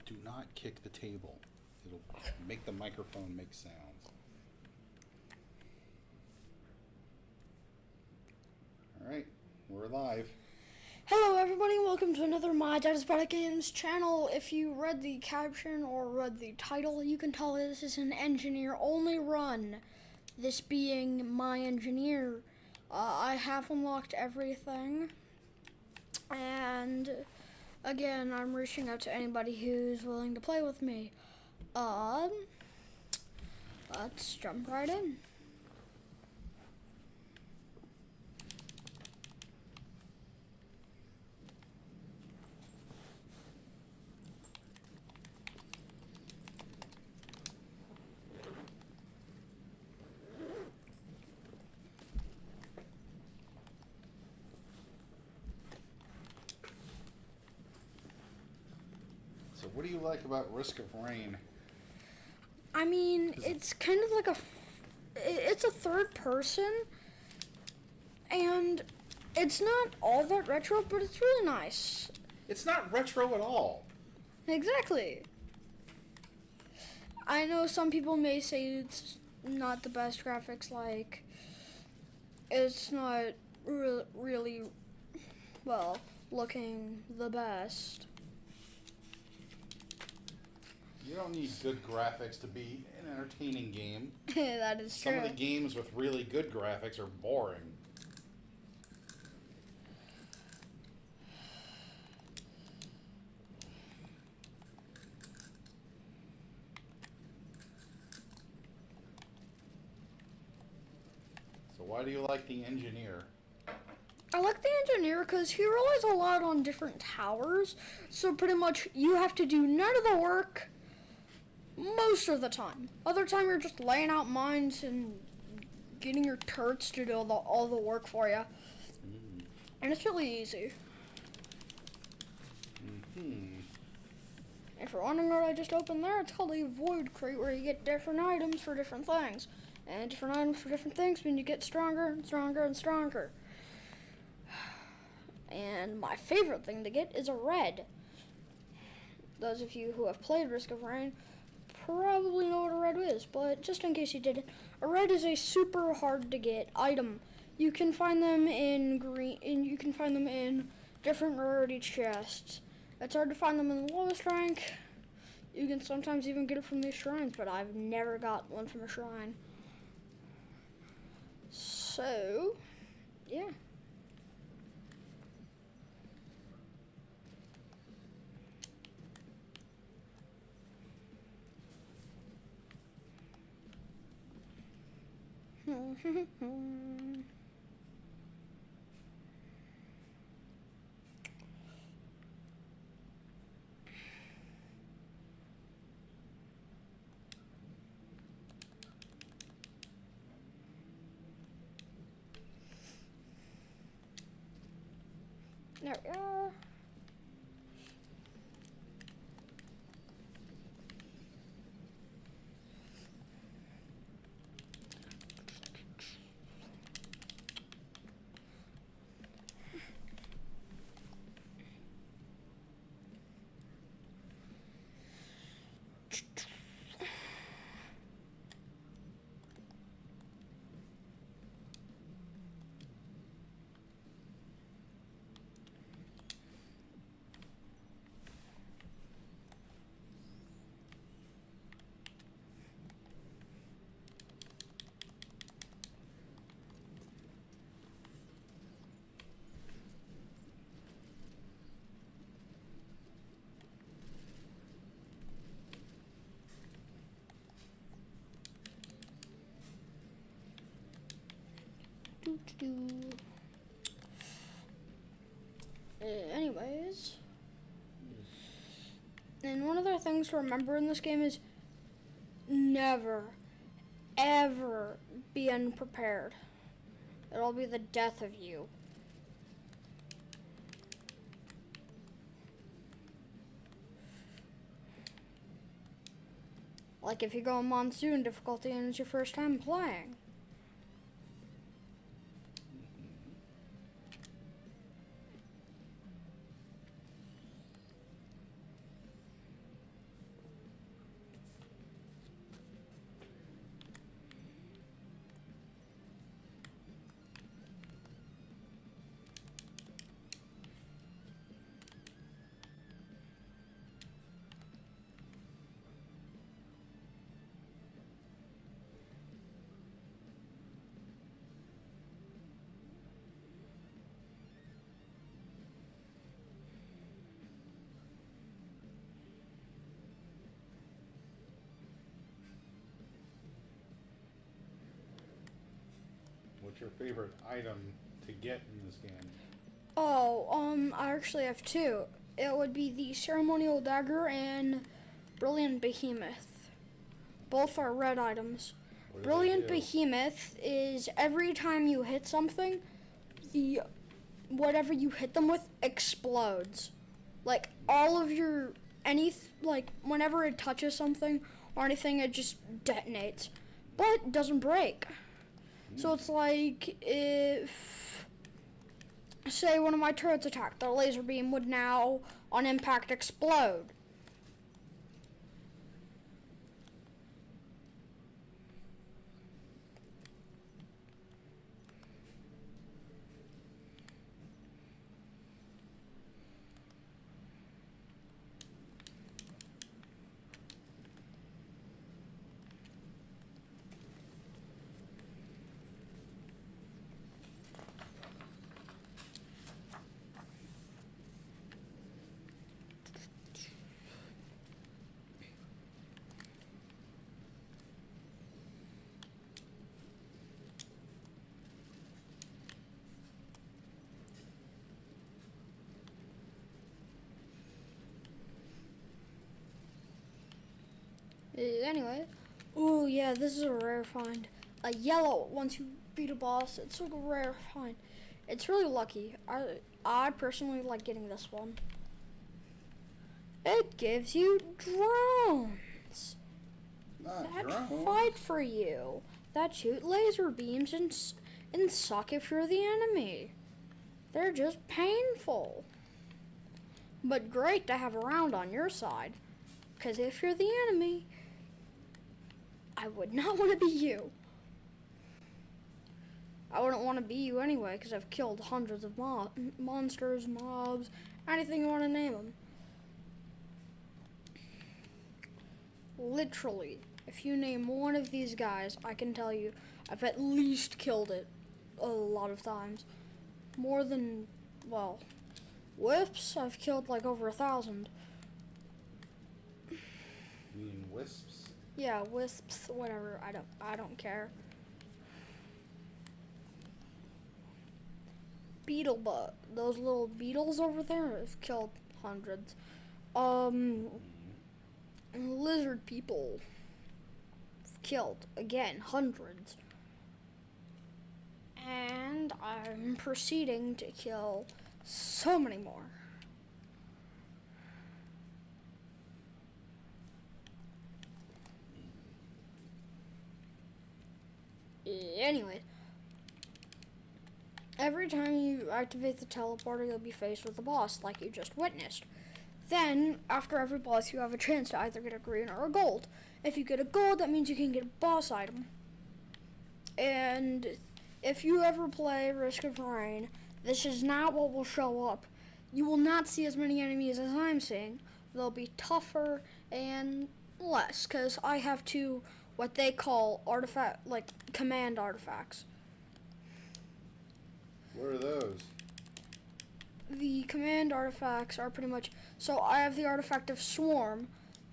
Do not kick the table. It'll make the microphone make sounds. Alright, we're live. Hello everybody, welcome to another My Dad is Bad at Games channel. If you read the caption or read the title, you can tell this is an engineer-only run. This being my engineer, I have unlocked everything. And, again, I'm reaching out to anybody who's willing to play with me. Let's jump right in. So what do you like about Risk of Rain? I mean, it's kind of like it's a third person, and it's not all that retro, but it's really nice. It's not retro at all. Exactly. I know some people may say it's not the best graphics, like, it's not really, well, looking the best. You don't need good graphics to be an entertaining game. That is true. Some of the games with really good graphics are boring. So why do you like the engineer? I like the engineer because he relies a lot on different towers, so pretty much you have to do none of the work most of the time. Other time you're just laying out mines and getting your turrets to do all the work for you. And it's really easy. If you're wondering what I just opened there, it's called a void crate where you get different items for different things. And different items for different things mean you get stronger and stronger and stronger. And my favorite thing to get is a red. Those of you who have played Risk of Rain probably know what a red is, but just in case you didn't, a red is a super hard to get item. You can find them in green, and you can find them in different rarity chests. It's hard to find them in the lowest rank. You can sometimes even get it from these shrines, but I've never got one from a shrine. So, yeah. There we are. Anyways, and one of the things to remember in this game is never, ever be unprepared. It'll be the death of you. Like if you go on Monsoon difficulty and it's your first time playing. What's your favorite item to get in this game? Oh, I actually have two. It would be the Ceremonial Dagger and Brilliant Behemoth. Both are red items. What do they Brilliant do? Behemoth is every time you hit something, the whatever you hit them with explodes. Like all of your like whenever it touches something or anything, it just detonates, but it doesn't break. So it's like if, say, one of my turrets attacked, the laser beam would now, on impact, explode. Anyway, ooh yeah, this is a rare find. A yellow, once you beat a boss, it's a rare find. It's really lucky. I personally like getting this one. It gives you drones Not that drones. fight for you, that shoot laser beams and suck if you're the enemy. They're just painful, but great to have around on your side. Because if you're the enemy, I would not want to be you. I wouldn't want to be you anyway, because I've killed hundreds of monsters, mobs, anything you want to name them. Literally, if you name one of these guys, I can tell you I've at least killed it a lot of times. More than, well, Wisps, I've killed like over 1,000. You mean wisps? Yeah, wisps, whatever. I don't care. Beetlebug, those little beetles over there, have killed hundreds. Lizard people, killed again hundreds. And I'm proceeding to kill so many more. Anyway, every time you activate the teleporter, you'll be faced with a boss like you just witnessed. Then, after every boss, you have a chance to either get a green or a gold. If you get a gold, that means you can get a boss item. And if you ever play Risk of Rain, this is not what will show up. You will not see as many enemies as I'm seeing. They'll be tougher and less, because I have two, what they call command artifacts. What are those? The command artifacts are pretty much, so I have the artifact of Swarm.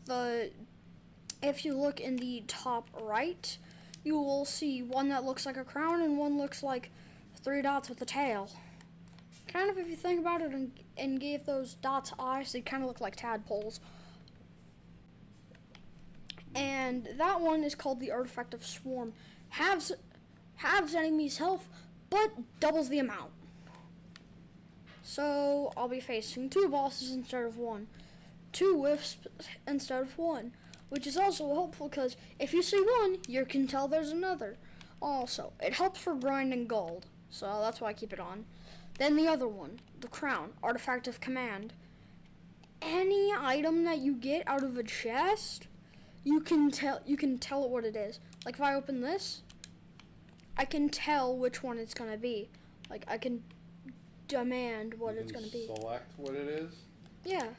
If you look in the top right, you will see one that looks like a crown and one looks like 3 dots with a tail. Kind of, if you think about it and gave those dots eyes, they kind of look like tadpoles. And that one is called the artifact of Swarm. Halves enemies' health, but doubles the amount. So I'll be facing 2 bosses instead of 1, 2 wisps instead of 1, which is also helpful because if you see one, you can tell there's another. Also, it helps for grinding gold, so that's why I keep it on. Then the other one, the crown, artifact of command. Any item that you get out of a chest, you can tell it what it is. Like if I open this, I can tell which one it's gonna be. Like I can demand what it's gonna be. Select what it is? Yeah.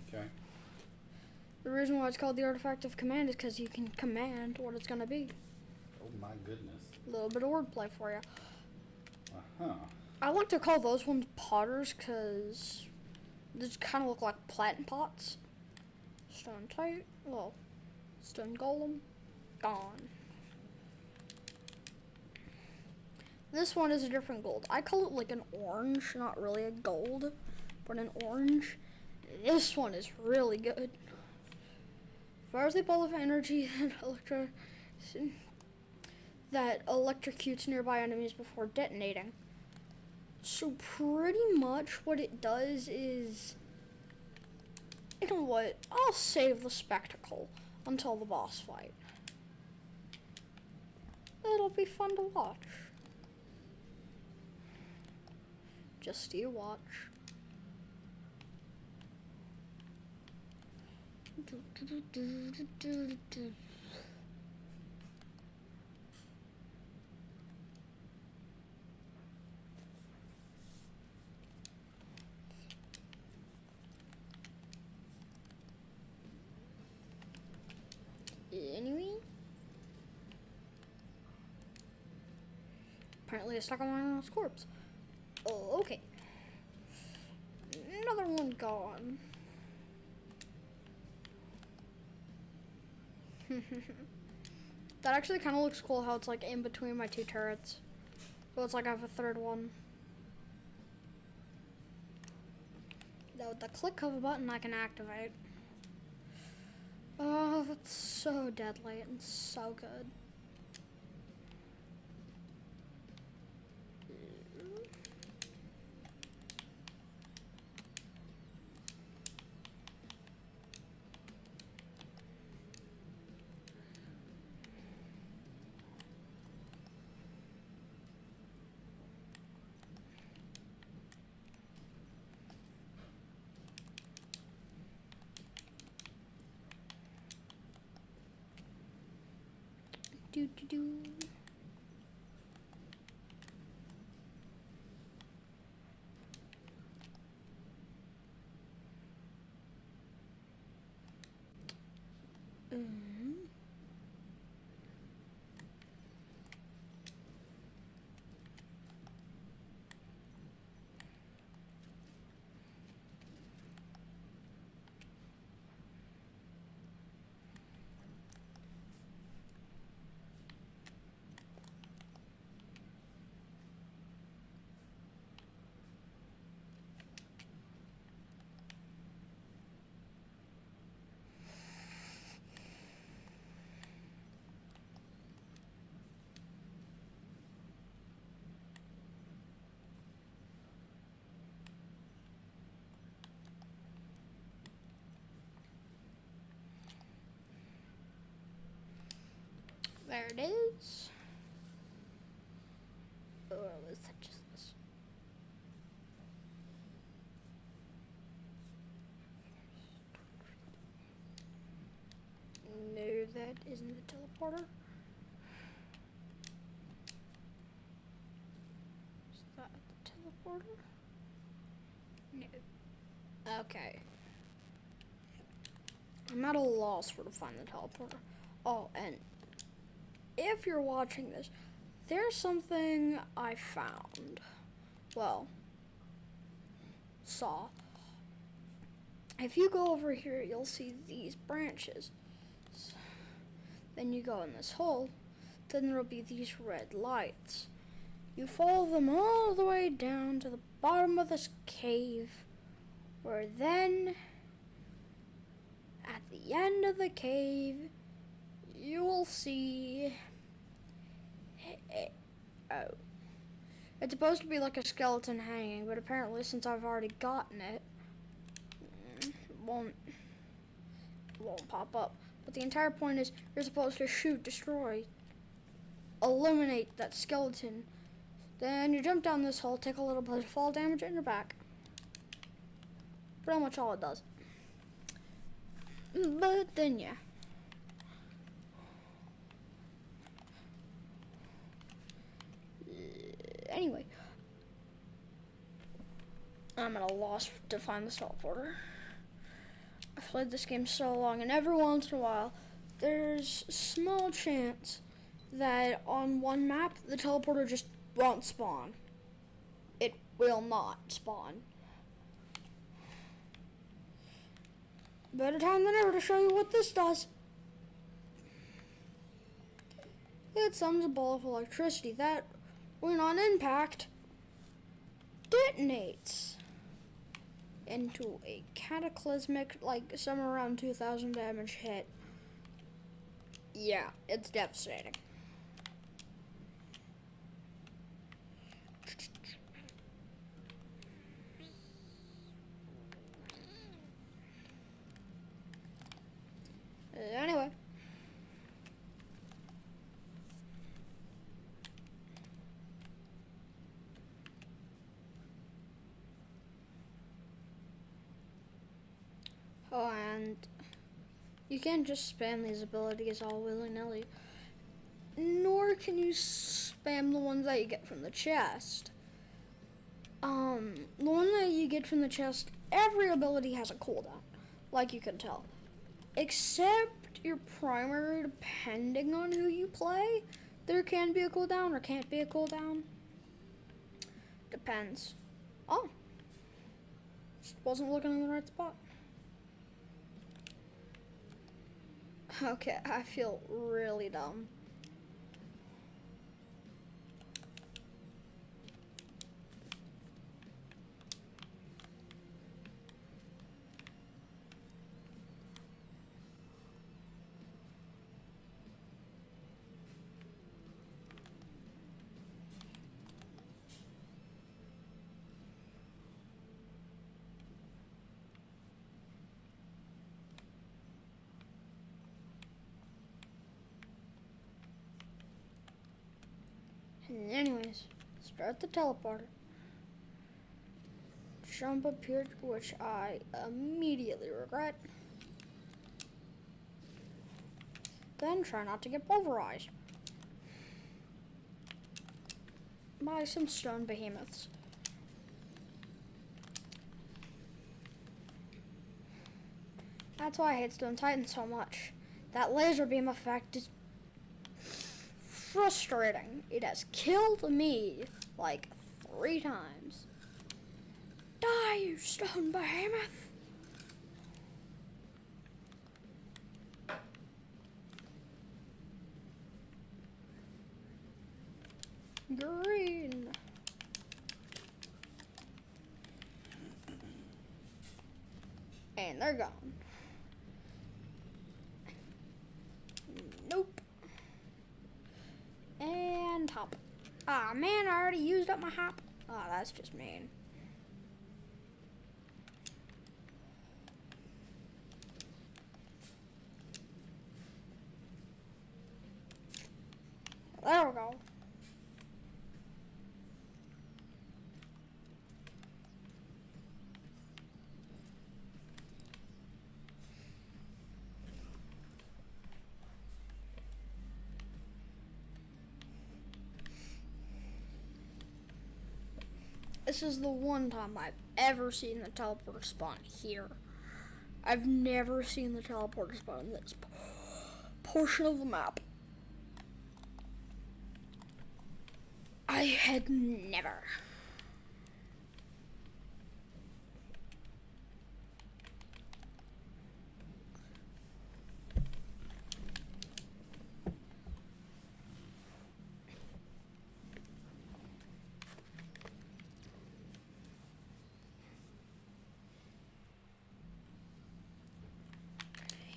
Okay. The reason why it's called the artifact of command is because you can command what it's gonna be. Oh my goodness. A little bit of wordplay for you. Uh-huh. I like to call those ones potters because they kind of look like plant pots. Stone tight, well, stone golem, gone. This one is a different gold. I call it like an orange, not really a gold, but an orange. This one is really good. Fires a ball of energy that electrocutes nearby enemies before detonating. So pretty much what it does is, you know what, I'll save the spectacle until the boss fight. It'll be fun to watch. Just you watch. Anyway, apparently I stuck on my corpse. Oh, okay. Another one gone. That actually kind of looks cool how it's like in between my two turrets. So it's like I have a third one. Now with the click of a button I can activate. Oh, that's so deadly and so good. Do do do. There it is. Or was that just this? No, that isn't the teleporter. Is that the teleporter? No. Okay. I'm at a loss for to find the teleporter. Oh, and if you're watching this, there's something I found. Well, saw. If you go over here, you'll see these branches. Then you go in this hole, then there'll be these red lights. You follow them all the way down to the bottom of this cave, where then, at the end of the cave, you will see oh. It's supposed to be like a skeleton hanging, but apparently since I've already gotten it, it won't pop up. But the entire point is you're supposed to shoot, destroy, eliminate that skeleton. Then you jump down this hole, take a little bit of fall damage in your back. Pretty much all it does. But then yeah. Anyway, I'm at a loss to find the teleporter. I've played this game so long, and every once in a while, there's a small chance that on one map, the teleporter just won't spawn. It will not spawn. Better time than ever to show you what this does. It summons a ball of electricity that when on impact, detonates into a cataclysmic, like somewhere around 2,000 damage hit. Yeah, it's devastating. Anyway. Oh, and you can't just spam these abilities all willy-nilly. Nor can you spam the ones that you get from the chest. The one that you get from the chest, every ability has a cooldown, like you can tell. Except your primary, depending on who you play, there can be a cooldown or can't be a cooldown. Depends. Oh. Just wasn't looking in the right spot. Okay, I feel really dumb. Anyways, start the teleporter. Jump up here, which I immediately regret. Then try not to get pulverized by some stone behemoths. That's why I hate Stone Titan so much. That laser beam effect is frustrating. It has killed me like 3 times. Die, you stone behemoth! Green. And they're gone. Nope. And hop. Ah, man, I already used up my hop. Ah, that's just mean. There we go. This is the one time I've ever seen the teleporter spawn here. I've never seen the teleporter spawn in this portion of the map. I had never.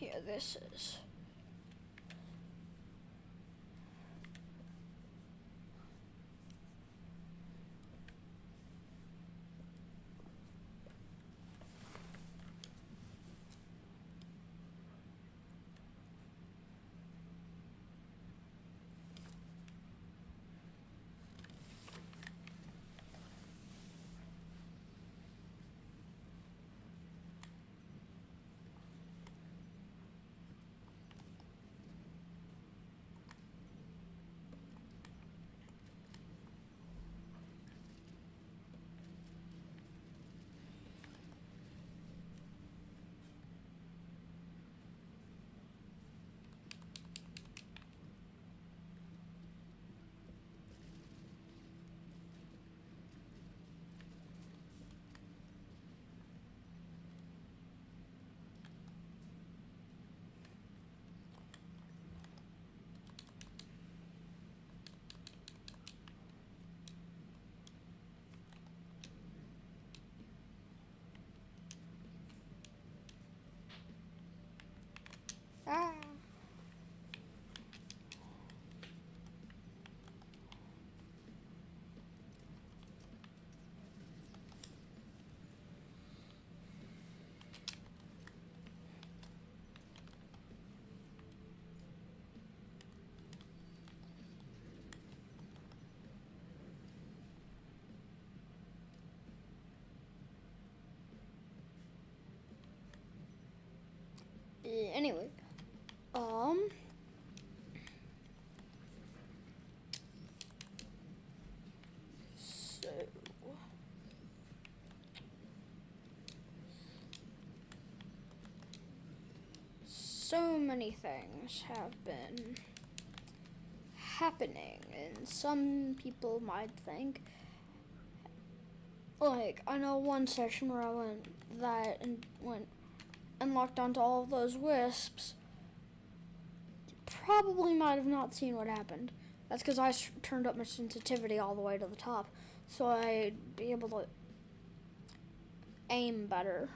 Here, this is. Anyway, so so many things have been happening, and some people might think, like, I know one session where I went and locked onto all of those wisps. Probably might have not seen what happened. That's because I turned up my sensitivity all the way to the top, so I'd be able to aim better.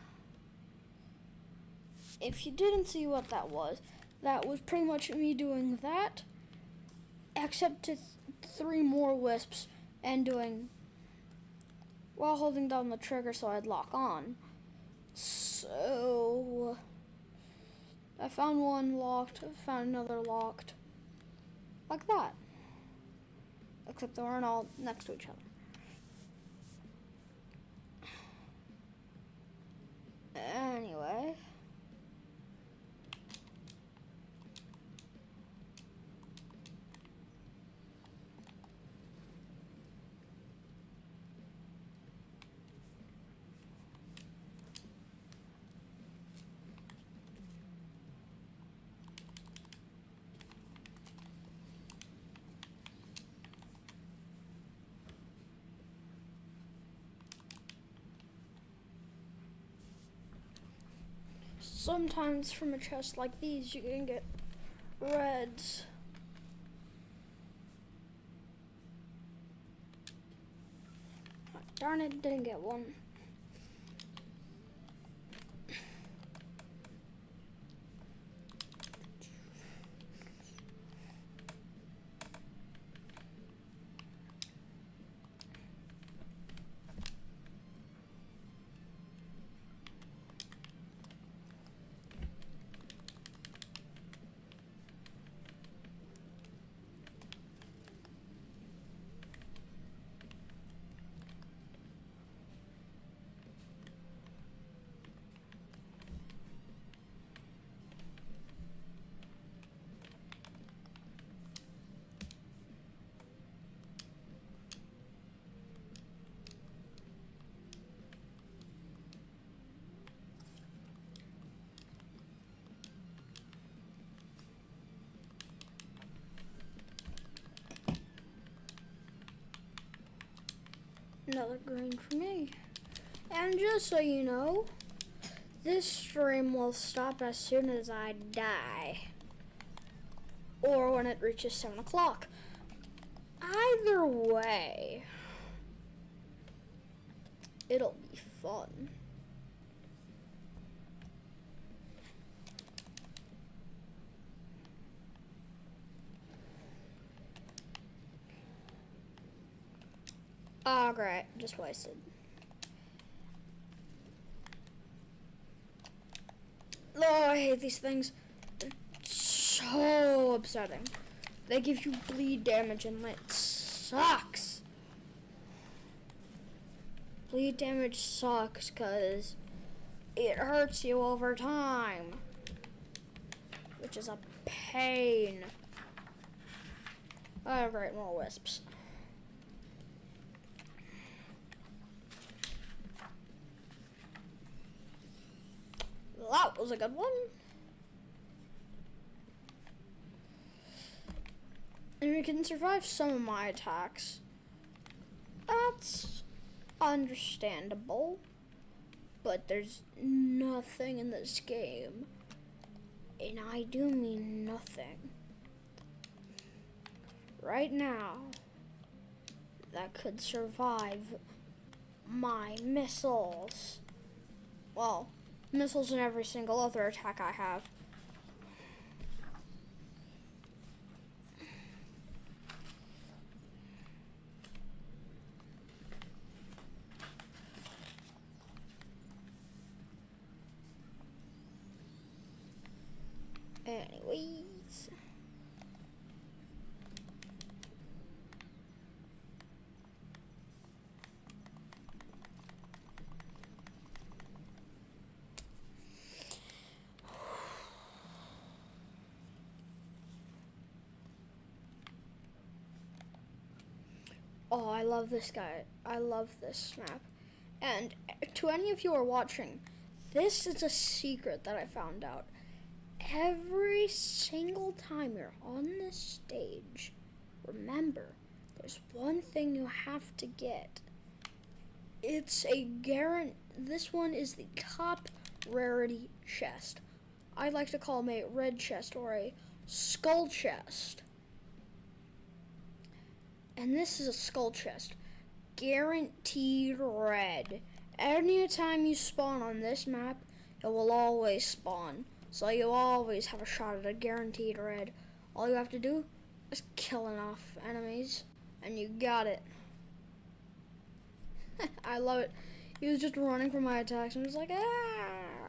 If you didn't see what that was pretty much me doing that, except to 3 more wisps and doing, while holding down the trigger so I'd lock on. So I found one locked, found another locked, like that. Except they weren't all next to each other. Anyway. Sometimes from a chest like these, you can get reds. Darn it, didn't get one. Another green for me. And just so you know, this stream will stop as soon as I die. Or when it reaches 7 o'clock. Either way, it'll be fun. Oh, great. Just wasted. Oh, I hate these things. They're so upsetting. They give you bleed damage and it sucks. Bleed damage sucks because it hurts you over time, which is a pain. Oh, great. More wisps. That was a good one. And we can survive some of my attacks. That's understandable. But there's nothing in this game, and I do mean nothing, right now that could survive my missiles. Well, missiles in every single other attack I have. Anyways. Oh, I love this guy. I love this map. And to any of you who are watching, this is a secret that I found out. Every single time you're on this stage, remember, there's one thing you have to get. It's a guarantee. This one is the top rarity chest. I like to call them a red chest or a skull chest. And this is a skull chest. Guaranteed red. Anytime you spawn on this map, it will always spawn. So you always have a shot at a guaranteed red. All you have to do is kill enough enemies, and you got it. I love it. He was just running from my attacks and was like, ah!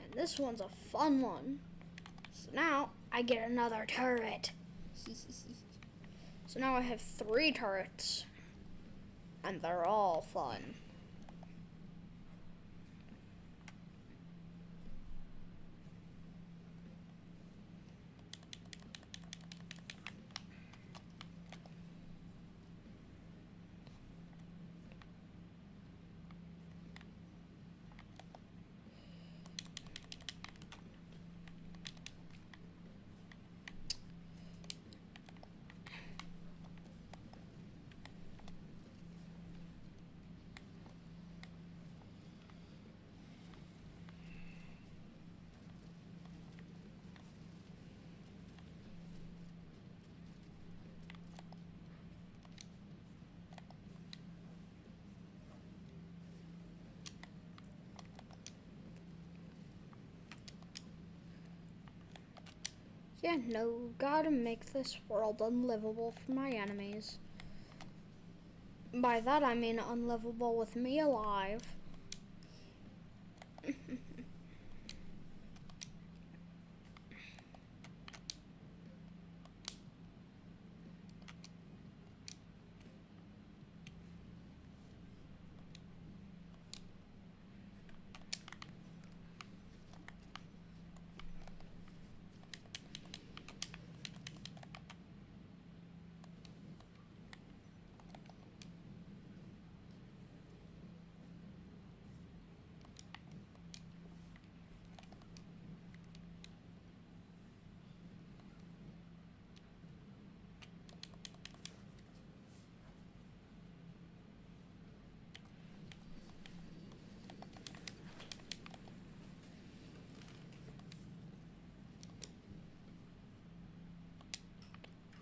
And this one's a fun one. So now I get another turret. So now I have 3 turrets. And they're all fun. Yeah, no, gotta make this world unlivable for my enemies. By that I mean unlivable with me alive.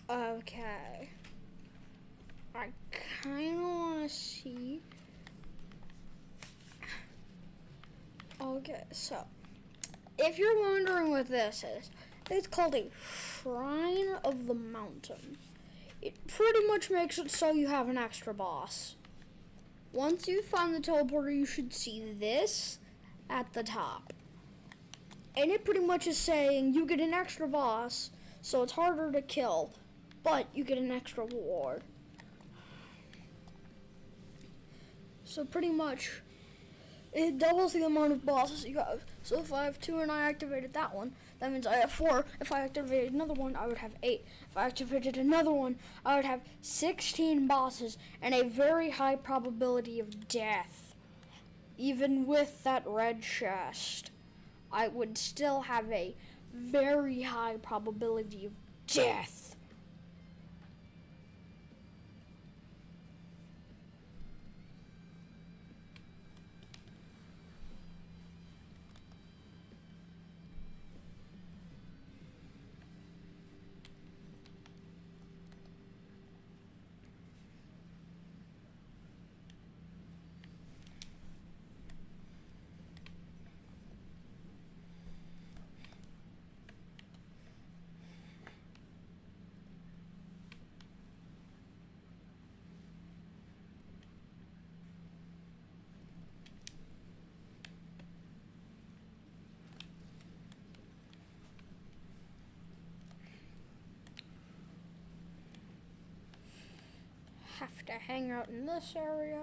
Okay. I kind of want to see. Okay, so if you're wondering what this is, it's called a Shrine of the Mountain. It pretty much makes it so you have an extra boss. Once you find the teleporter, you should see this at the top. And it pretty much is saying you get an extra boss, so it's harder to kill, but you get an extra reward. So pretty much, it doubles the amount of bosses you have. So if I have 2 and I activated that one, that means I have 4. If I activated another one, I would have 8. If I activated another one, I would have 16 bosses and a very high probability of death. Even with that red chest, I would still have a very high probability of death. have to hang out in this area.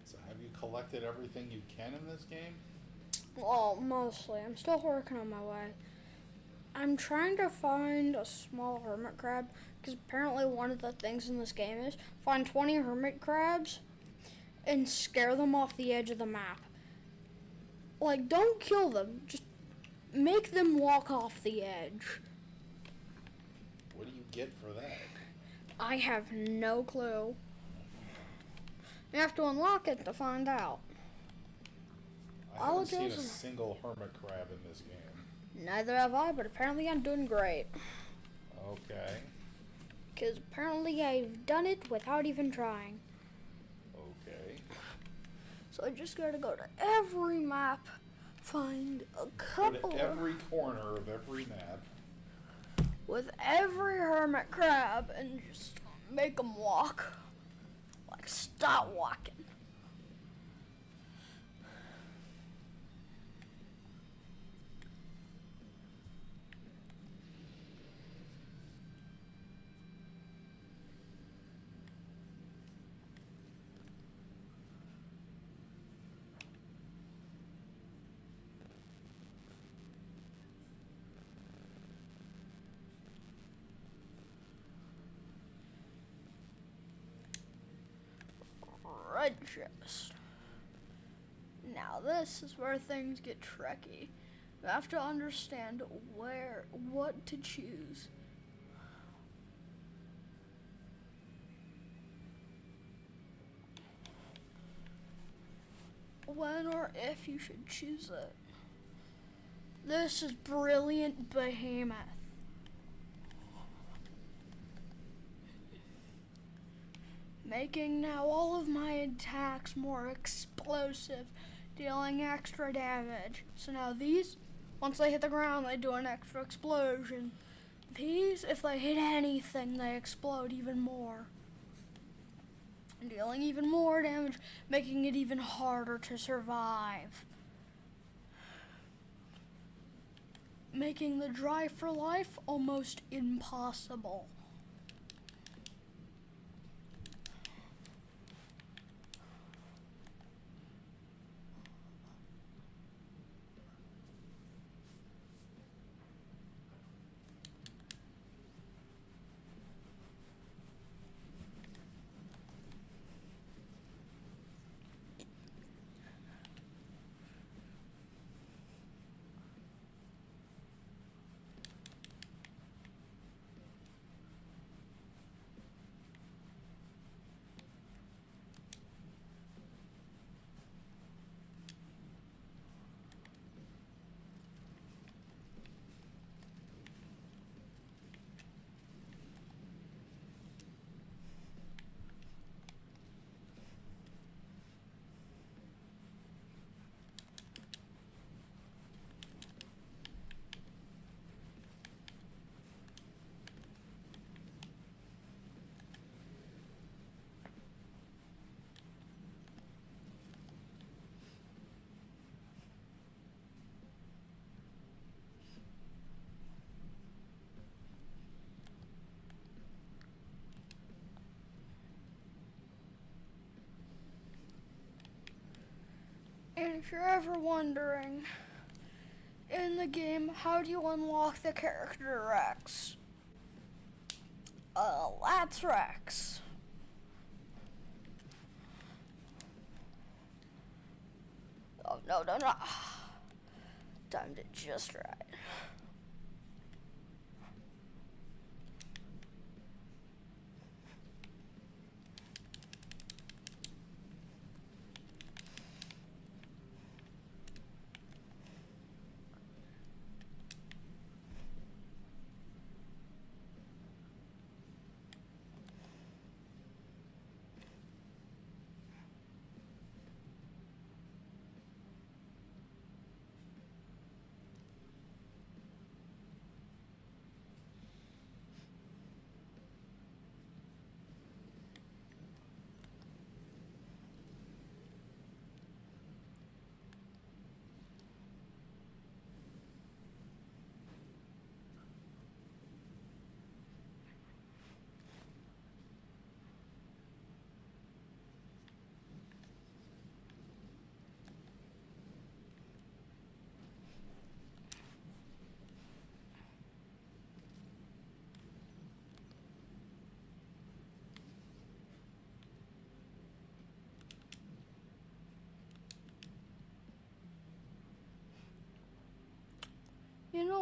So have you collected everything you can in this game? Well, mostly. I'm still working on my way. I'm trying to find a small hermit crab because apparently one of the things in this game is find 20 hermit crabs and scare them off the edge of the map. Like, don't kill them, just make them walk off the edge. What do you get for that? I have no clue. You have to unlock it to find out. I All haven't seen it a does is- single hermit crab in this game. Neither have I, but apparently I'm doing great. Okay. Because apparently I've done it without even trying. Okay. So I just gotta go to every map, find a Go couple to every corner of every map. with every hermit crab and just make them walk. Like, stop walking. Red chest. Now this is where things get tricky. You have to understand what to choose. When or if you should choose it. This is Brilliant Behemoth. Making now all of my attacks more explosive, dealing extra damage. So now these, once they hit the ground, they do an extra explosion. These, if they hit anything, they explode even more. Dealing even more damage, making it even harder to survive. Making the drive for life almost impossible. And if you're ever wondering, in the game, how do you unlock the character Rex? That's Rex. Oh, no. Timed it just right.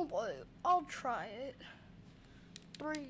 Oh boy, I'll try it. 3.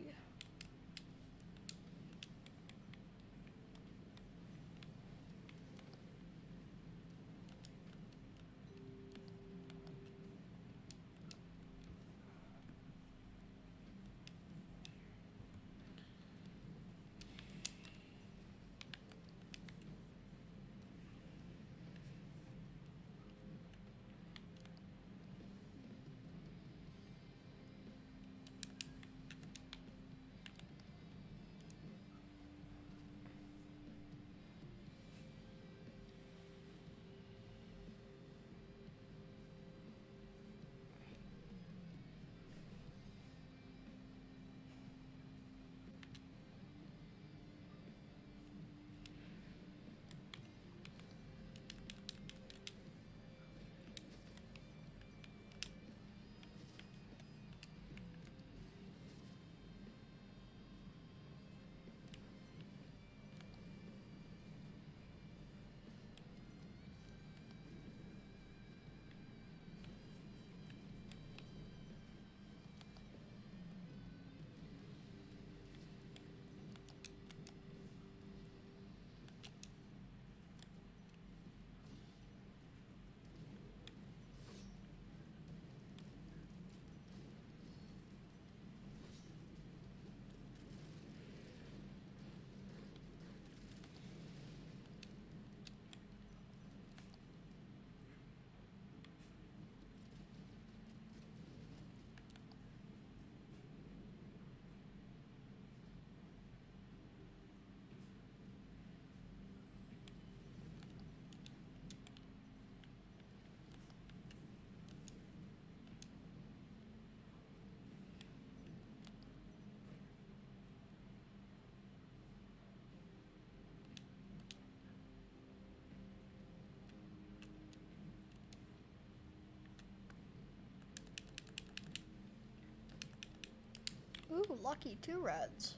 Ooh, lucky 2 reds.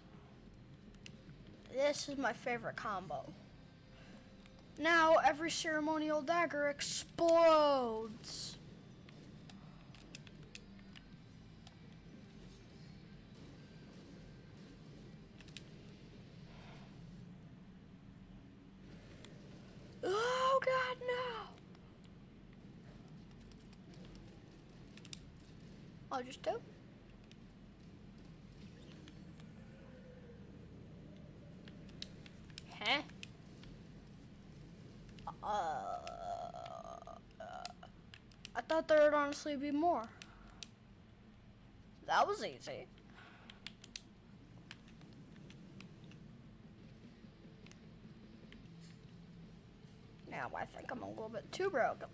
This is my favorite combo. Now every ceremonial dagger explodes. Oh God, no! I'll just do. Huh? I thought there would honestly be more. That was easy. Now I think I'm a little bit too broken.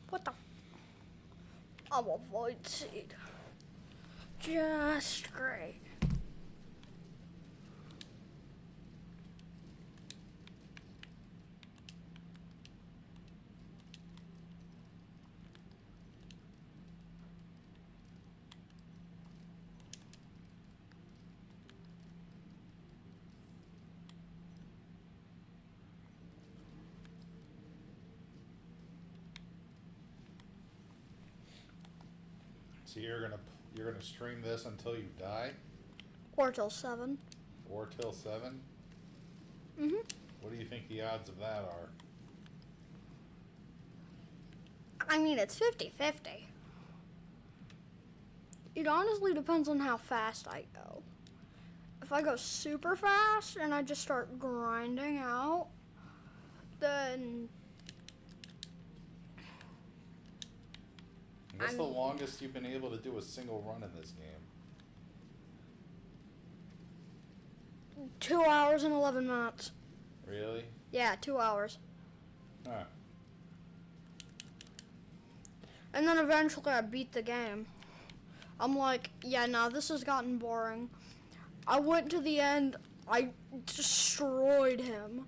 What the? I'm a void seed. Just great. So you're gonna stream this until you die, Or till 7. or till 7. Mm-hmm. What do you think the odds of that are? I mean, it's 50-50. It honestly depends on how fast I go. If I go super fast and I just start grinding out, then What's the longest you've been able to do a single run in this game? 2 hours and 11 minutes. Really? Yeah, 2 hours. Huh. And then eventually I beat the game. I'm like, yeah, nah, this has gotten boring. I went to the end, I destroyed him.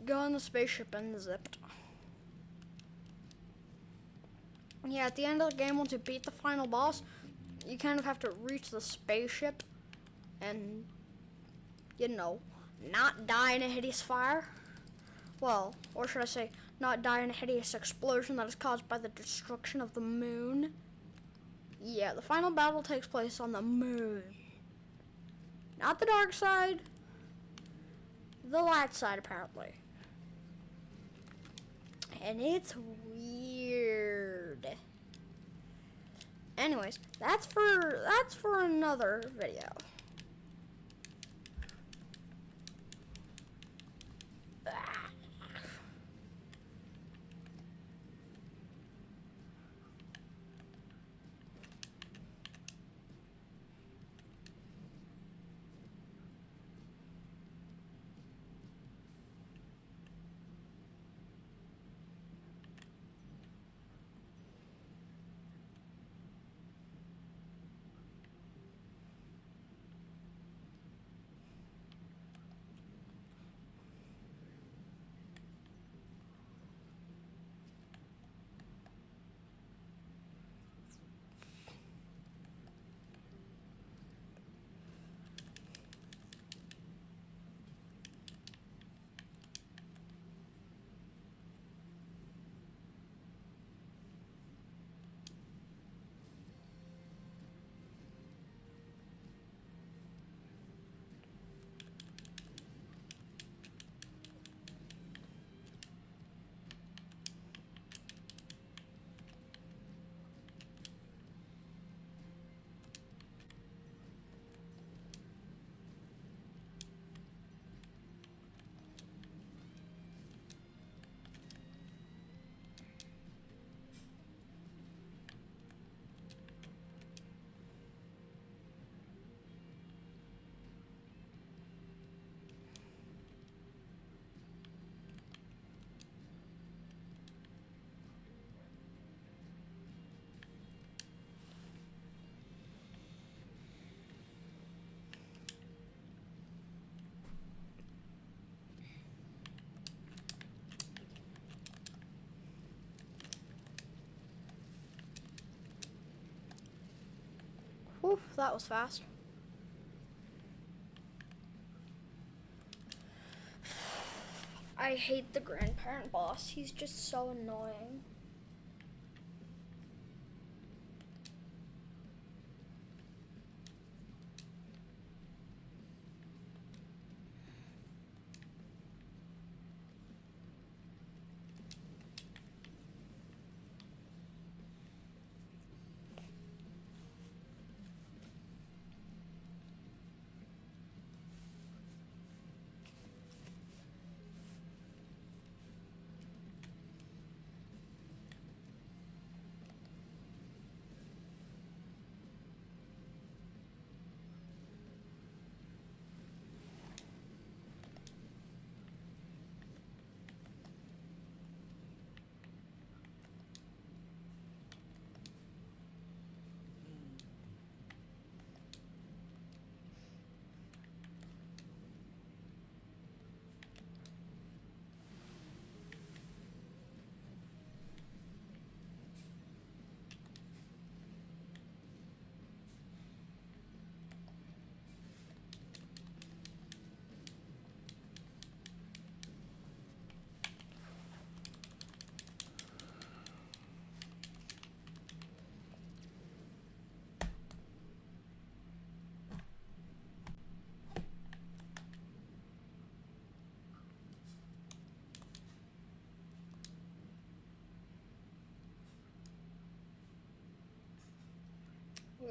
Got on the spaceship and zipped. Yeah, at the end of the game, once you beat the final boss, you kind of have to reach the spaceship and, you know, not die in a hideous fire. Well, or should I say, not die in a hideous explosion that is caused by the destruction of the moon. Yeah, the final battle takes place on the moon. Not the dark side, the light side, apparently. And it's weird. Anyways, that's for another video. Whew, that was fast. I hate the grandparent boss. He's just so annoying.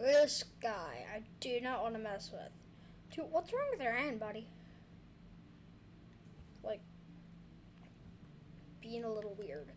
This guy, I do not want to mess with. Dude, what's wrong with your hand, buddy? Like, being a little weird.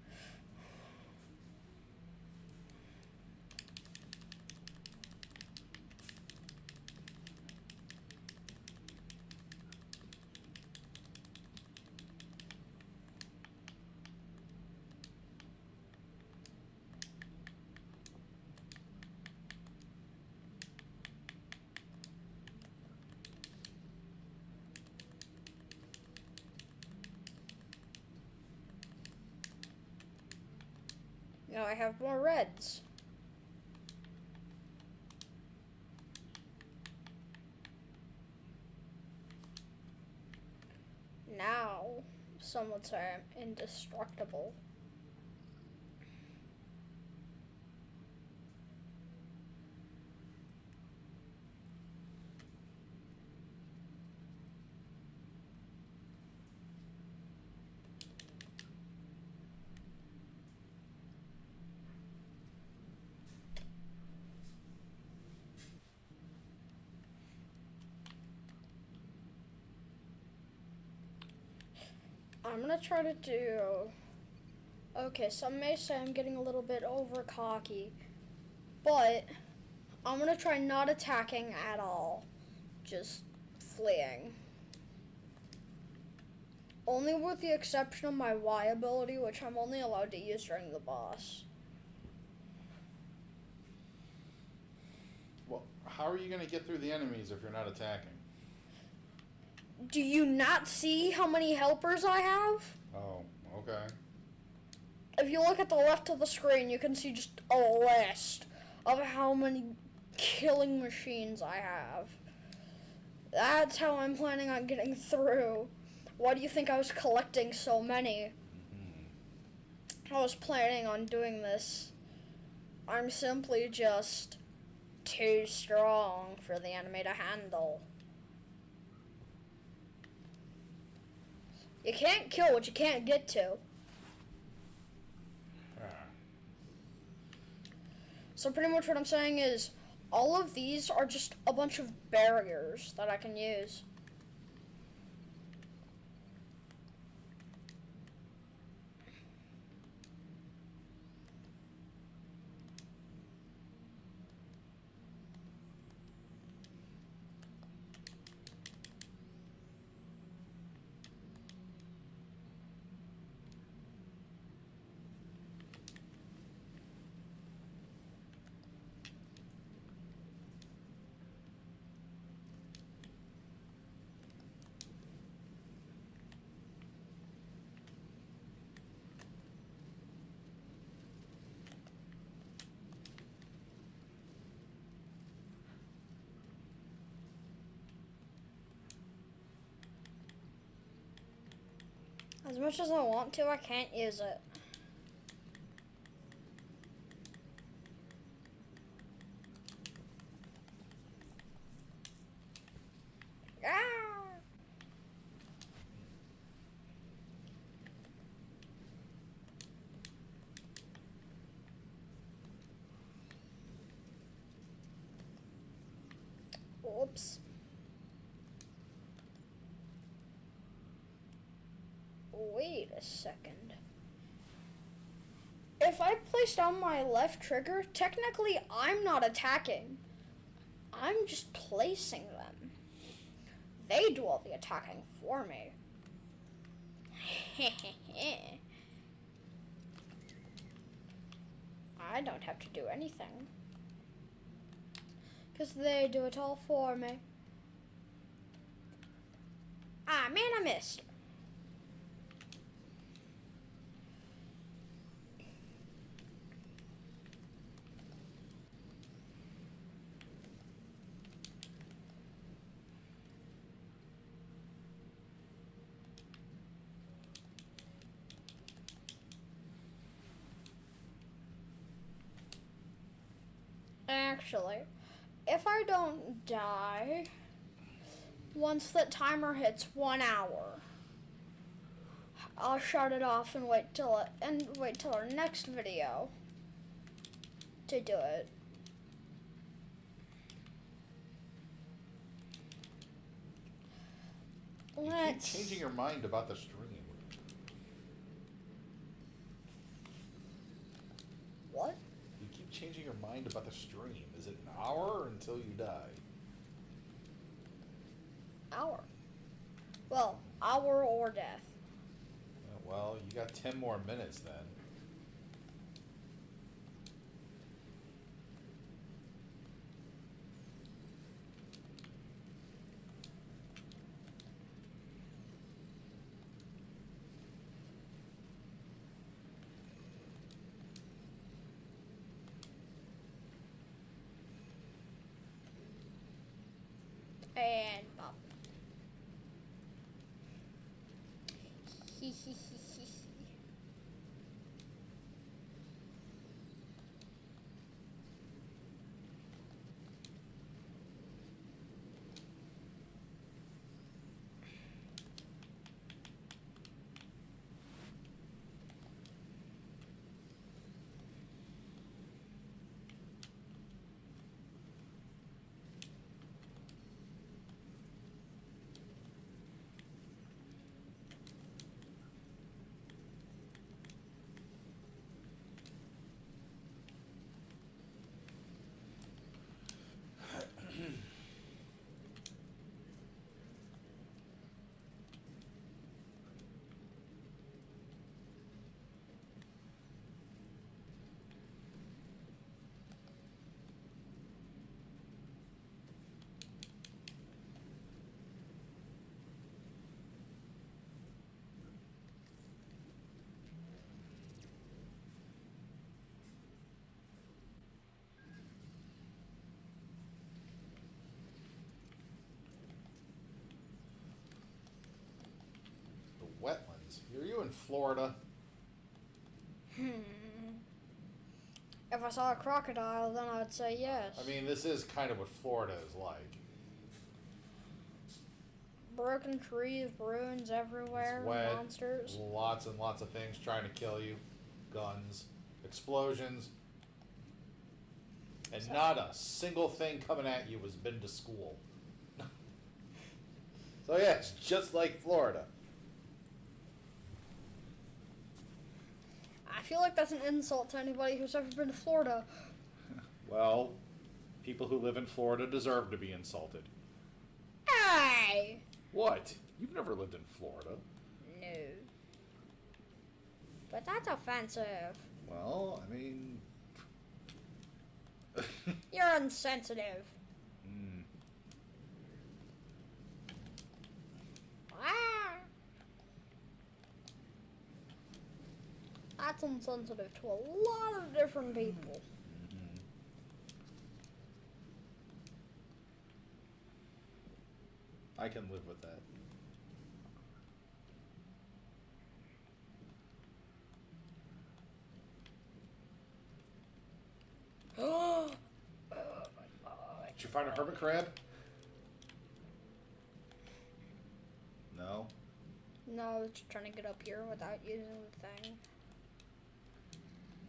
Now I have more reds. Now, some would say I'm indestructible. I'm gonna try to do... Okay, some may say I'm getting a little bit over cocky, but I'm gonna try not attacking at all, just fleeing. Only with the exception of my Y ability, which I'm only allowed to use during the boss. Well, how are you going to get through the enemies if you're not attacking? Do you not see how many helpers I have? Oh, okay. If you look at the left of the screen, you can see just a list of how many killing machines I have. That's how I'm planning on getting through. Why do you think I was collecting so many? I was planning on doing this. I'm simply just too strong for the enemy to handle. You can't kill what you can't get to. So pretty much what I'm saying is all of these are just a bunch of barriers that I can use. As much as I want to, I can't use it. Ah! Oops. Wait a second. If I place down my left trigger, technically I'm not attacking. I'm just placing them. They do all the attacking for me. I don't have to do anything. Because they do it all for me. Ah, man, I missed. Actually, if I don't die, once that timer hits 1 hour, I'll shut it off and wait till our next video to do it. You keep Let's. changing your mind about the stream. What? You keep changing your mind about the stream. Is it an hour or until you die? Hour. Well, hour or death. Well, you got 10 more minutes then. And pop. Hee hee hee hee hee. The wetlands. Are you in Florida? If I saw a crocodile, then I'd say yes. I mean, this is kind of what Florida is like. Broken trees, ruins everywhere, It's wet. monsters. Lots and lots of things trying to kill you. Guns. Explosions. And not a single thing coming at you has been to school. So yeah, it's just like Florida. I feel like that's an insult to anybody who's ever been to Florida. Well, people who live in Florida deserve to be insulted. Hey! What? You've never lived in Florida. No. But that's offensive. Well, I mean... You're insensitive. Mm. Ah! That's insensitive to a lot of different people. I can live with that. Did you find a hermit crab? No. No, I was just trying to get up here without using the thing.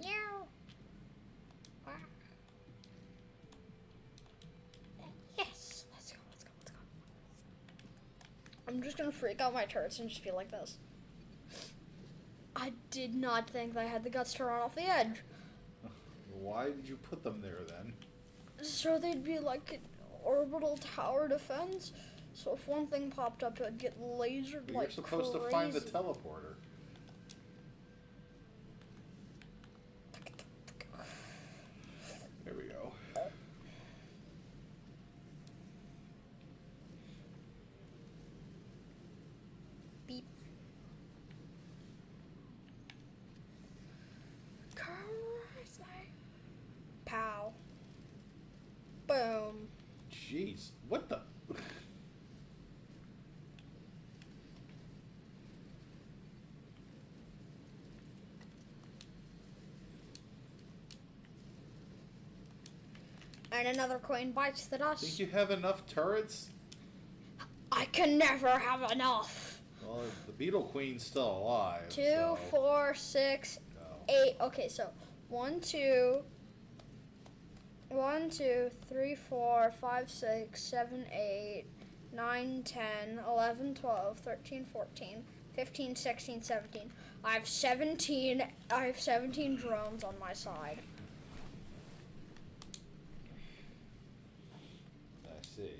Meow. Ah. Yes. Let's go, let's go, let's go. I'm just gonna freak out my turrets and just be like this. I did not think they had the guts to run off the edge. Why did you put them there then? So they'd be like an orbital tower defense. So if one thing popped up, it'd get lasered But like you're supposed to find the crazy. teleporter. There we go. Beep. Crazy. Pow. Boom. Jeez, what the? And another coin bites the dust. Think you have enough turrets? I can never have enough. Well, the Beetle Queen's still alive. 2, so 4, 6, no. 8. Okay, so 1, 2, 1, 2, 3, 4, 5, 6, 7, 8, 9, 10, 11, 12, 13, 14, 15, 16, 17. I have 17 drones on my side. I see.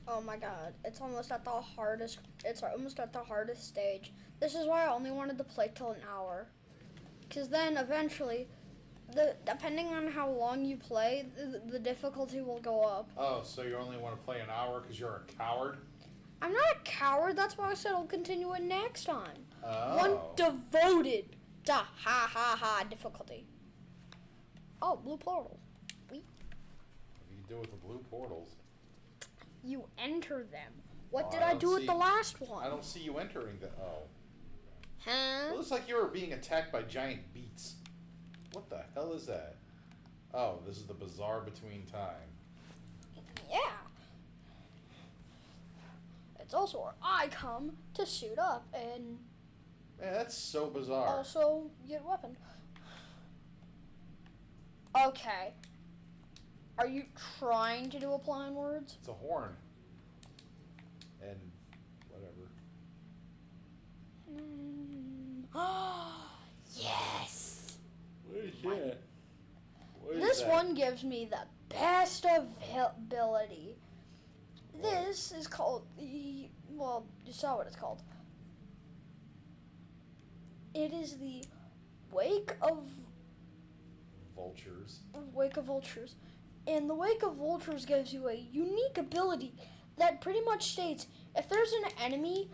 Oh my god, it's almost at the hardest stage. This is why I only wanted to play till an hour. Cause then eventually, depending on how long you play, the difficulty will go up. Oh, so you only want to play an hour because you're a coward? I'm not a coward, that's why I said I'll continue it next time. Oh. One devoted to ha difficulty. Oh, blue portal. What do you do with the blue portals? You enter them. What Oh, did I I don't do with see- the last one? I don't see you entering the. Oh. Huh? It looks like you were being attacked by giant beets. What the hell is that? Oh, this is the bazaar between time. Yeah. It's also where I come to suit up and Man, that's so bizarre. also get a weapon. Okay. Are you trying to do a play on words? It's a horn. And whatever. Yes. What is that? What is This that? one gives me the best ability. This is called the, well, you saw what it's called. It is the Wake of Vultures. Vultures. And the Wake of Vultures gives you a unique ability that pretty much states if there's an enemy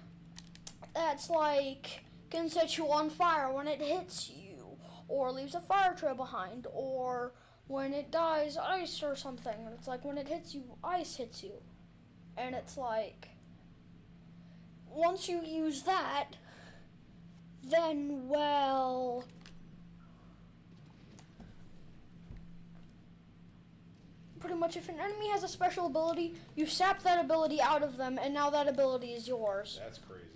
that's like can set you on fire when it hits you, or leaves a fire trail behind, or when it dies ice or something, and it's like when it hits you, ice hits you. And it's like once you use that, then well, pretty much if an enemy has a special ability, you sap that ability out of them, and now that ability is yours. That's crazy.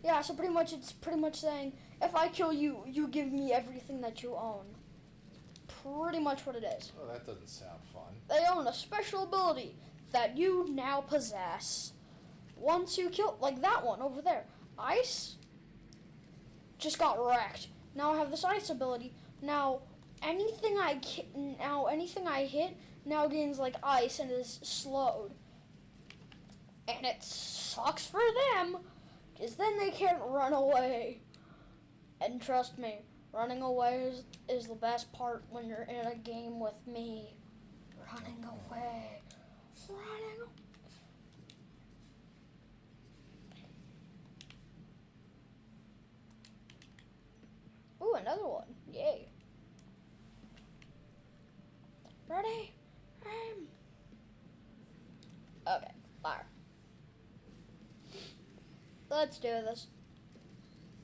Yeah, so pretty much it's pretty much saying, if I kill you, you give me everything that you own. Pretty much what it is. Oh, that doesn't sound fun. They own a special ability that you now possess. Once you kill, like that one over there, ice just got wrecked. Now I have this ice ability. Now anything I hit now gains like ice and is slowed. And it sucks for them, because then they can't run away. And trust me, running away is the best part when you're in a game with me. Running away. Running away. Ooh, another one. Yay. Ready? Aim. Okay, fire. Let's do this.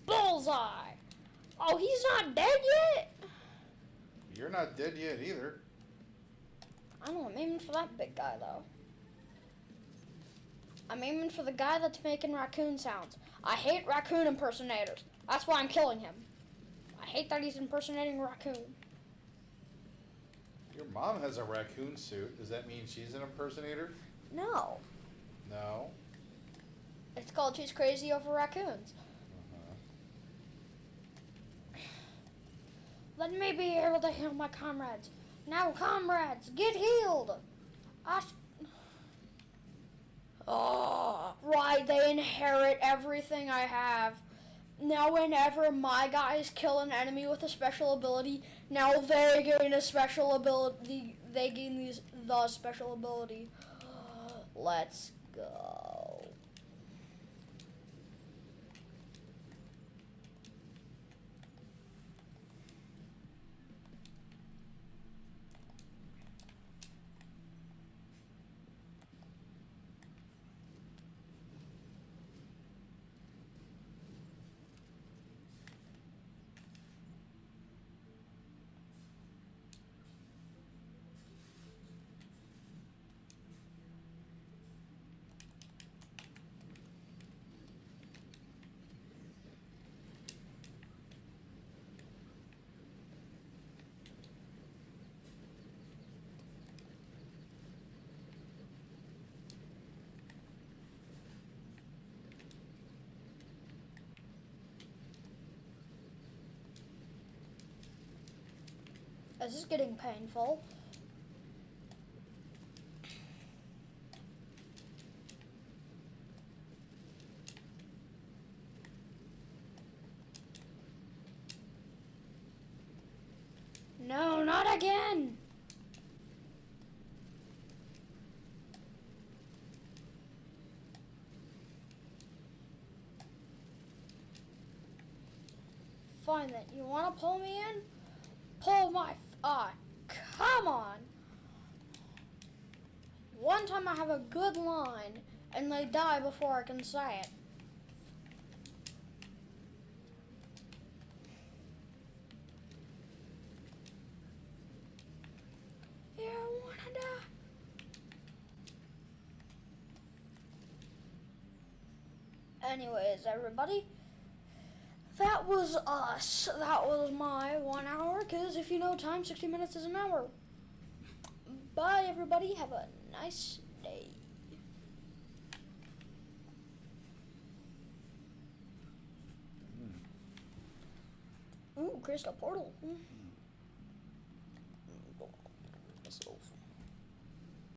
Bullseye! Oh, he's not dead yet? You're not dead yet either. I know, I'm aiming for that big guy, though. I'm aiming for the guy that's making raccoon sounds. I hate raccoon impersonators. That's why I'm killing him. I hate that he's impersonating a raccoon. Your mom has a raccoon suit. Does that mean she's an impersonator? No. No. It's called She's Crazy Over Raccoons. Let me be able to heal my comrades. Now, comrades, get healed. Oh, right, they inherit everything I have. Now, whenever my guys kill an enemy with a special ability, now they gain a special ability. They gain the special ability. Let's go. this is getting painful. No, not again! Fine then, you wanna pull me in? Pull my come on! One time I have a good line, and they die before I can say it. You wanna die? Anyways, everybody, that was us. That was my 1 hour, because if you know time, 60 minutes is an hour. Bye, everybody. Have a nice day. Ooh, crystal portal. Myself.